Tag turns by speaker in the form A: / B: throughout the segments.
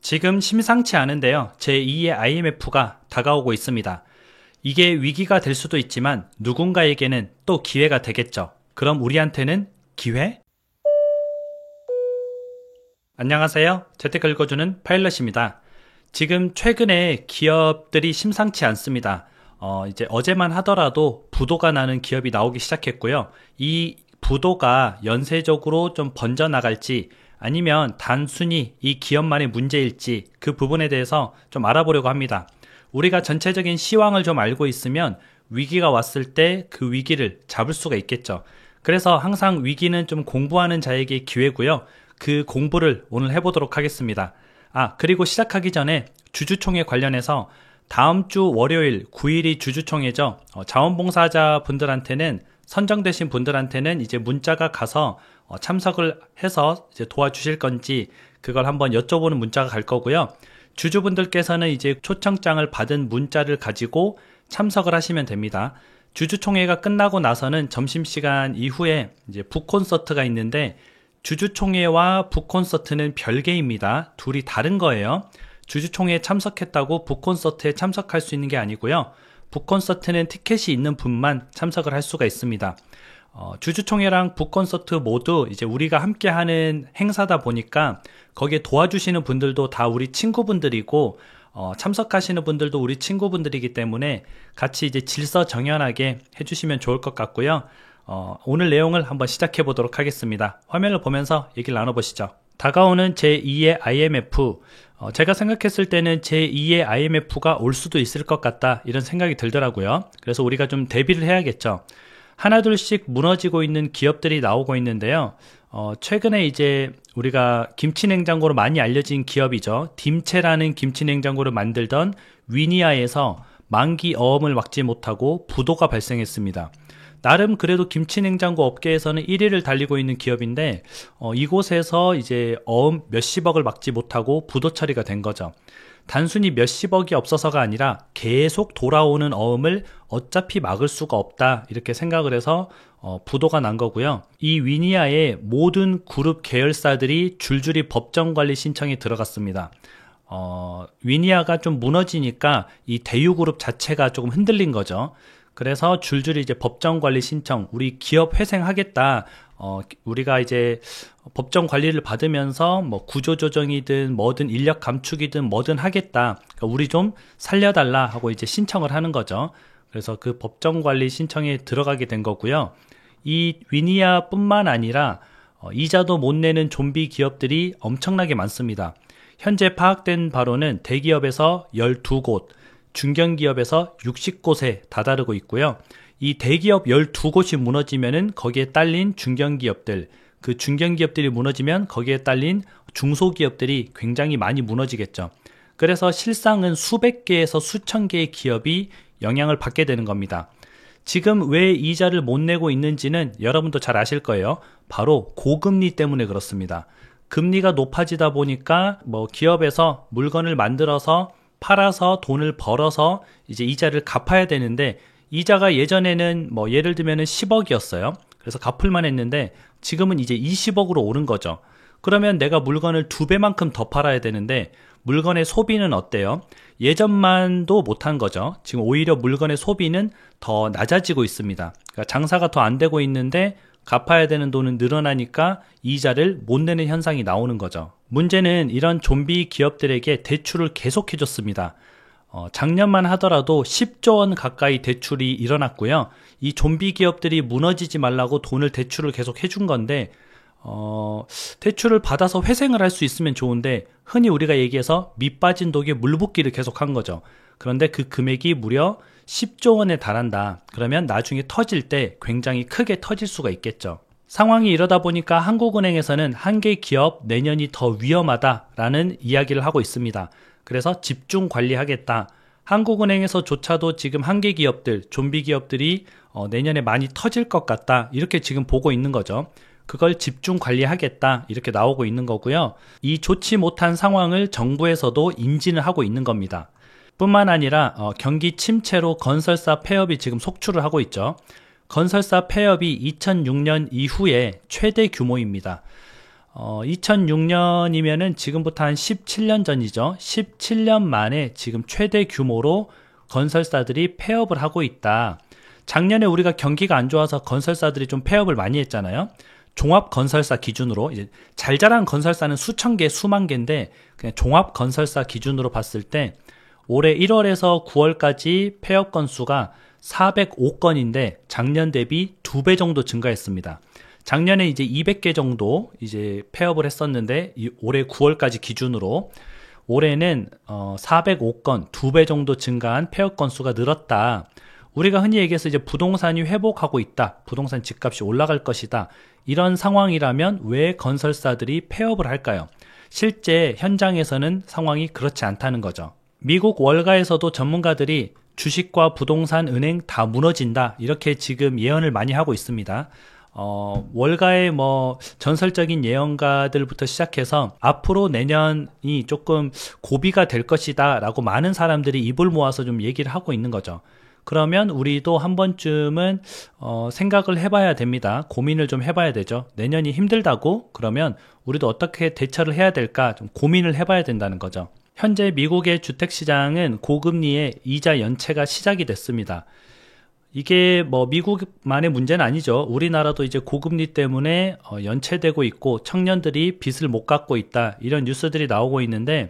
A: 지금 심상치 않은데요. 제2의 IMF가 다가오고 있습니다. 이게 위기가 될 수도 있지만 누군가에게는 또 기회가 되겠죠. 그럼 우리한테는 기회? 안녕하세요. 재테크 읽어주는 파일럿입니다. 지금 최근에 기업들이 심상치 않습니다. 이제 어제만 하더라도 부도가 나는 기업이 나오기 시작했고요. 이 부도가 연쇄적으로 좀 번져나갈지 아니면 단순히 이 기업만의 문제일지 그 부분에 대해서 좀 알아보려고 합니다. 우리가 전체적인 시황을 좀 알고 있으면 위기가 왔을 때 그 위기를 잡을 수가 있겠죠. 그래서 항상 위기는 좀 공부하는 자에게 기회고요. 그 공부를 오늘 해보도록 하겠습니다. 그리고 시작하기 전에 주주총회 관련해서 다음 주 월요일 9일이 주주총회죠. 자원봉사자 분들한테는 선정되신 분들한테는 이제 문자가 가서 참석을 해서 이제 도와주실 건지 그걸 한번 여쭤보는 문자가 갈 거고요. 주주분들께서는 이제 초청장을 받은 문자를 가지고 참석을 하시면 됩니다. 주주총회가 끝나고 나서는 점심시간 이후에 이제 북콘서트가 있는데 주주총회와 북콘서트는 별개입니다. 둘이 다른 거예요. 주주총회에 참석했다고 북콘서트에 참석할 수 있는 게 아니고요. 북콘서트는 티켓이 있는 분만 참석을 할 수가 있습니다. 주주총회랑 북콘서트 모두 이제 우리가 함께하는 행사다 보니까 거기에 도와주시는 분들도 다 우리 친구분들이고 참석하시는 분들도 우리 친구분들이기 때문에 같이 이제 질서정연하게 해주시면 좋을 것 같고요. 오늘 내용을 한번 시작해 보도록 하겠습니다. 화면을 보면서 얘기를 나눠보시죠. 다가오는 제2의 IMF, 제가 생각했을 때는 제2의 IMF가 올 수도 있을 것 같다 이런 생각이 들더라고요. 그래서 우리가 좀 대비를 해야겠죠. 하나둘씩 무너지고 있는 기업들이 나오고 있는데요. 최근에 이제 우리가 김치냉장고로 많이 알려진 기업이죠. 딤체라는 김치냉장고를 만들던 위니아에서 만기 어음을 막지 못하고 부도가 발생했습니다. 나름 그래도 김치냉장고 업계에서는 1위를 달리고 있는 기업인데 이곳에서 이제 어음 몇십억을 막지 못하고 부도 처리가 된 거죠. 단순히 몇십억이 없어서가 아니라 계속 돌아오는 어음을 어차피 막을 수가 없다 이렇게 생각을 해서 부도가 난 거고요. 이 위니아의 모든 그룹 계열사들이 줄줄이 법정관리 신청에 들어갔습니다. 위니아가 좀 무너지니까 이 대유그룹 자체가 조금 흔들린 거죠. 그래서 줄줄이 이제 법정관리 신청, 우리 기업 회생하겠다. 우리가 이제 법정 관리를 받으면서 뭐 구조조정이든 뭐든 인력 감축이든 뭐든 하겠다. 그러니까 우리 좀 살려달라 하고 이제 신청을 하는 거죠. 그래서 그 법정 관리 신청에 들어가게 된 거고요. 이 위니아뿐만 아니라 이자도 못 내는 좀비 기업들이 엄청나게 많습니다. 현재 파악된 바로는 대기업에서 12곳, 중견기업에서 60곳에 다다르고 있고요. 이 대기업 12곳이 무너지면은 거기에 딸린 중견기업들, 그 중견기업들이 무너지면 거기에 딸린 중소기업들이 굉장히 많이 무너지겠죠. 그래서 실상은 수백 개에서 수천 개의 기업이 영향을 받게 되는 겁니다. 지금 왜 이자를 못 내고 있는지는 여러분도 잘 아실 거예요. 바로 고금리 때문에 그렇습니다. 금리가 높아지다 보니까 뭐 기업에서 물건을 만들어서 팔아서 돈을 벌어서 이제 이자를 갚아야 되는데 이자가 예전에는 뭐 예를 들면은 10억이었어요. 그래서 갚을만 했는데 지금은 이제 20억으로 오른 거죠. 그러면 내가 물건을 2배만큼 더 팔아야 되는데 물건의 소비는 어때요? 예전만도 못한 거죠. 지금 오히려 물건의 소비는 더 낮아지고 있습니다. 그러니까 장사가 더 안 되고 있는데 갚아야 되는 돈은 늘어나니까 이자를 못 내는 현상이 나오는 거죠. 문제는 이런 좀비 기업들에게 대출을 계속 해줬습니다. 작년만 하더라도 10조 원 가까이 대출이 일어났고요. 이 좀비 기업들이 무너지지 말라고 돈을 대출을 계속 해준 건데 대출을 받아서 회생을 할 수 있으면 좋은데 흔히 우리가 얘기해서 밑 빠진 독에 물 붓기를 계속 한 거죠. 그런데 그 금액이 무려 10조 원에 달한다. 그러면 나중에 터질 때 굉장히 크게 터질 수가 있겠죠. 상황이 이러다 보니까 한국은행에서는 한 개 기업 내년이 더 위험하다라는 이야기를 하고 있습니다. 그래서 집중 관리하겠다. 한국은행에서조차도 지금 한 개 기업들, 좀비 기업들이 내년에 많이 터질 것 같다. 이렇게 지금 보고 있는 거죠. 그걸 집중 관리하겠다. 이렇게 나오고 있는 거고요. 이 좋지 못한 상황을 정부에서도 인지는 하고 있는 겁니다. 뿐만 아니라 경기 침체로 건설사 폐업이 지금 속출을 하고 있죠. 건설사 폐업이 2006년 이후에 최대 규모입니다. 2006년이면은 지금부터 한 17년 전이죠. 17년 만에 지금 최대 규모로 건설사들이 폐업을 하고 있다. 작년에 우리가 경기가 안 좋아서 건설사들이 좀 폐업을 많이 했잖아요. 종합건설사 기준으로 이제 잘 자란 건설사는 수천 개, 수만 개인데 그냥 종합건설사 기준으로 봤을 때 올해 1월에서 9월까지 폐업 건수가 405건인데 작년 대비 2배 정도 증가했습니다. 작년에 이제 200개 정도 이제 폐업을 했었는데 올해 9월까지 기준으로 올해는 405건, 2배 정도 증가한 폐업 건수가 늘었다. 우리가 흔히 얘기해서 이제 부동산이 회복하고 있다. 부동산 집값이 올라갈 것이다. 이런 상황이라면 왜 건설사들이 폐업을 할까요? 실제 현장에서는 상황이 그렇지 않다는 거죠. 미국 월가에서도 전문가들이 주식과 부동산, 은행 다 무너진다. 이렇게 지금 예언을 많이 하고 있습니다. 월가의 전설적인 예언가들부터 시작해서 앞으로 내년이 조금 고비가 될 것이다 라고 많은 사람들이 입을 모아서 좀 얘기를 하고 있는 거죠. 그러면 우리도 한 번쯤은 생각을 해봐야 됩니다. 고민을 좀 해봐야 되죠. 내년이 힘들다고? 그러면 우리도 어떻게 대처를 해야 될까 좀 고민을 해봐야 된다는 거죠. 현재 미국의 주택시장은 고금리에 이자 연체가 시작이 됐습니다. 이게 미국만의 문제는 아니죠. 우리나라도 이제 고금리 때문에 연체되고 있고 청년들이 빚을 못 갚고 있다. 이런 뉴스들이 나오고 있는데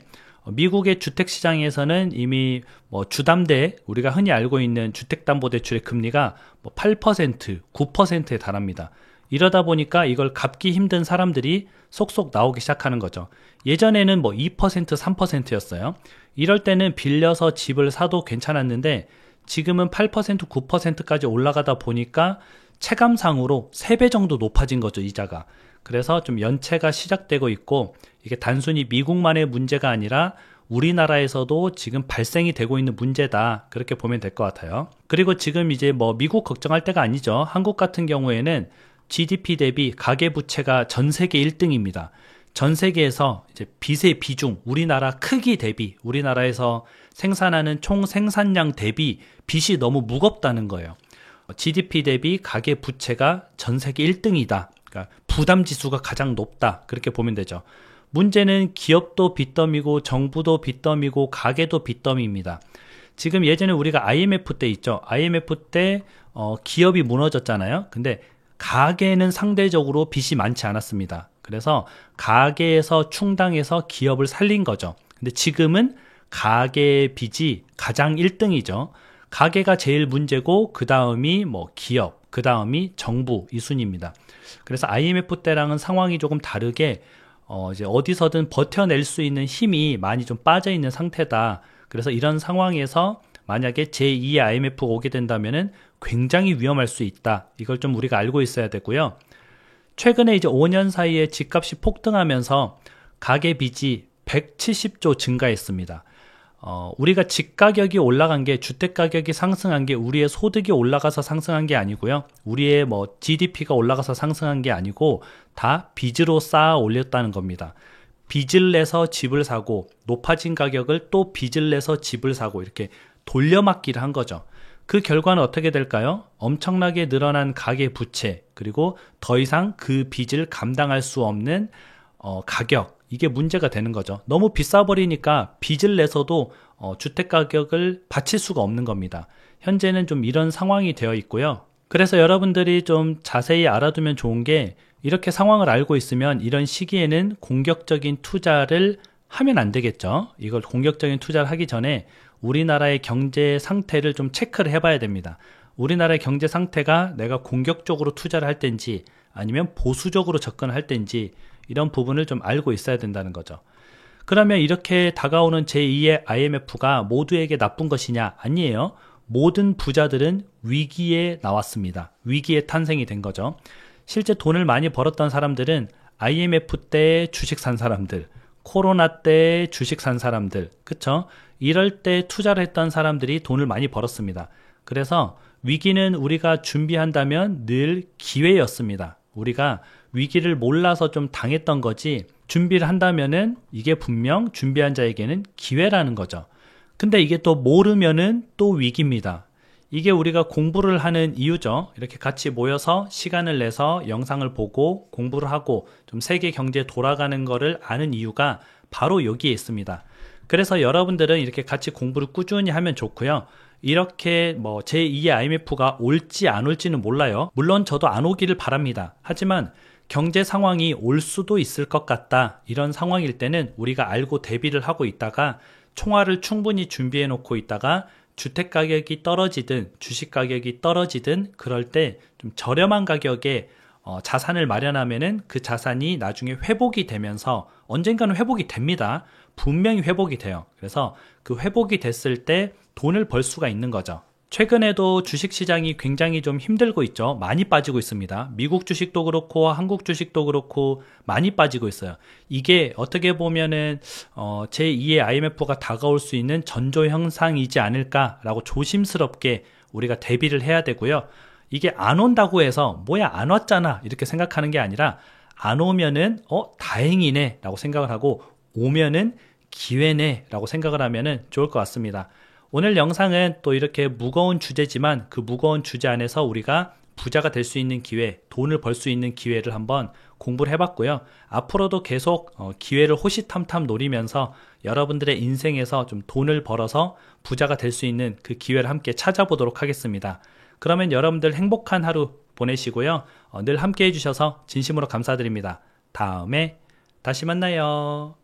A: 미국의 주택시장에서는 이미 주담대, 우리가 흔히 알고 있는 주택담보대출의 금리가 8%, 9%에 달합니다. 이러다 보니까 이걸 갚기 힘든 사람들이 속속 나오기 시작하는 거죠. 예전에는 2%, 3%였어요. 이럴 때는 빌려서 집을 사도 괜찮았는데 지금은 8%, 9%까지 올라가다 보니까 체감상으로 3배 정도 높아진 거죠, 이자가. 그래서 좀 연체가 시작되고 있고 이게 단순히 미국만의 문제가 아니라 우리나라에서도 지금 발생이 되고 있는 문제다. 그렇게 보면 될 것 같아요. 그리고 지금 이제 미국 걱정할 때가 아니죠. 한국 같은 경우에는 GDP 대비 가계부채가 전 세계 1등입니다. 전 세계에서 이제 빚의 비중, 우리나라 크기 대비, 우리나라에서 생산하는 총 생산량 대비 빚이 너무 무겁다는 거예요. GDP 대비 가계부채가 전 세계 1등이다. 그러니까 부담지수가 가장 높다. 그렇게 보면 되죠. 문제는 기업도 빚더미고 정부도 빚더미고 가게도 빚더미입니다. 지금 예전에 우리가 IMF 때 있죠. IMF 때 기업이 무너졌잖아요. 근데 가게는 상대적으로 빚이 많지 않았습니다. 그래서 가게에서 충당해서 기업을 살린 거죠. 근데 지금은 가계 빚이 가장 1등이죠. 가게가 제일 문제고 그 다음이 기업, 그 다음이 정부 이 순입니다. 그래서 IMF 때랑은 상황이 조금 다르게 이제 어디서든 버텨낼 수 있는 힘이 많이 좀 빠져 있는 상태다. 그래서 이런 상황에서 만약에 제2의 IMF가 오게 된다면은 굉장히 위험할 수 있다. 이걸 좀 우리가 알고 있어야 되고요. 최근에 이제 5년 사이에 집값이 폭등하면서 가계 빚이 170조 증가했습니다. 우리가 집 가격이 올라간 게, 주택 가격이 상승한 게 우리의 소득이 올라가서 상승한 게 아니고요. 우리의 GDP가 올라가서 상승한 게 아니고 다 빚으로 쌓아 올렸다는 겁니다. 빚을 내서 집을 사고 높아진 가격을 또 빚을 내서 집을 사고 이렇게 돌려막기를 한 거죠. 그 결과는 어떻게 될까요? 엄청나게 늘어난 가계 부채, 그리고 더 이상 그 빚을 감당할 수 없는 가격, 이게 문제가 되는 거죠. 너무 비싸 버리니까 빚을 내서도 주택 가격을 받칠 수가 없는 겁니다. 현재는 좀 이런 상황이 되어 있고요. 그래서 여러분들이 좀 자세히 알아두면 좋은 게, 이렇게 상황을 알고 있으면 이런 시기에는 공격적인 투자를 하면 안 되겠죠. 이걸 공격적인 투자를 하기 전에 우리나라의 경제 상태를 좀 체크를 해봐야 됩니다. 우리나라의 경제 상태가 내가 공격적으로 투자를 할 때인지 아니면 보수적으로 접근할 때인지 이런 부분을 좀 알고 있어야 된다는 거죠. 그러면 이렇게 다가오는 제2의 IMF가 모두에게 나쁜 것이냐? 아니에요. 모든 부자들은 위기에 나왔습니다. 위기에 탄생이 된 거죠. 실제 돈을 많이 벌었던 사람들은 IMF 때 주식 산 사람들, 코로나 때 주식 산 사람들, 그쵸? 이럴 때 투자를 했던 사람들이 돈을 많이 벌었습니다. 그래서 위기는 우리가 준비한다면 늘 기회였습니다. 우리가 위기를 몰라서 좀 당했던 거지, 준비를 한다면은 이게 분명 준비한 자에게는 기회라는 거죠. 근데 이게 또 모르면은 또 위기입니다. 이게 우리가 공부를 하는 이유죠. 이렇게 같이 모여서 시간을 내서 영상을 보고 공부를 하고 좀 세계 경제 돌아가는 거를 아는 이유가 바로 여기에 있습니다. 그래서 여러분들은 이렇게 같이 공부를 꾸준히 하면 좋고요. 이렇게 뭐 제2의 IMF가 올지 안 올지는 몰라요. 물론 저도 안 오기를 바랍니다. 하지만 경제 상황이 올 수도 있을 것 같다. 이런 상황일 때는 우리가 알고 대비를 하고 있다가 총알을 충분히 준비해 놓고 있다가 주택 가격이 떨어지든 주식 가격이 떨어지든 그럴 때 좀 저렴한 가격에 자산을 마련하면은 그 자산이 나중에 회복이 되면서 언젠가는 회복이 됩니다. 분명히 회복이 돼요. 그래서 그 회복이 됐을 때 돈을 벌 수가 있는 거죠. 최근에도 주식시장이 굉장히 좀 힘들고 있죠. 많이 빠지고 있습니다. 미국 주식도 그렇고 한국 주식도 그렇고 많이 빠지고 있어요. 이게 어떻게 보면은 제2의 IMF가 다가올 수 있는 전조 현상이지 않을까라고 조심스럽게 우리가 대비를 해야 되고요. 이게 안 온다고 해서 뭐야 안 왔잖아 이렇게 생각하는 게 아니라 안 오면은 다행이네 라고 생각을 하고 오면은 기회네 라고 생각을 하면은 좋을 것 같습니다. 오늘 영상은 또 이렇게 무거운 주제지만 그 무거운 주제 안에서 우리가 부자가 될 수 있는 기회, 돈을 벌 수 있는 기회를 한번 공부를 해봤고요. 앞으로도 계속 기회를 호시탐탐 노리면서 여러분들의 인생에서 좀 돈을 벌어서 부자가 될 수 있는 그 기회를 함께 찾아보도록 하겠습니다. 그러면 여러분들 행복한 하루 보내시고요. 늘 함께 해주셔서 진심으로 감사드립니다. 다음에 다시 만나요.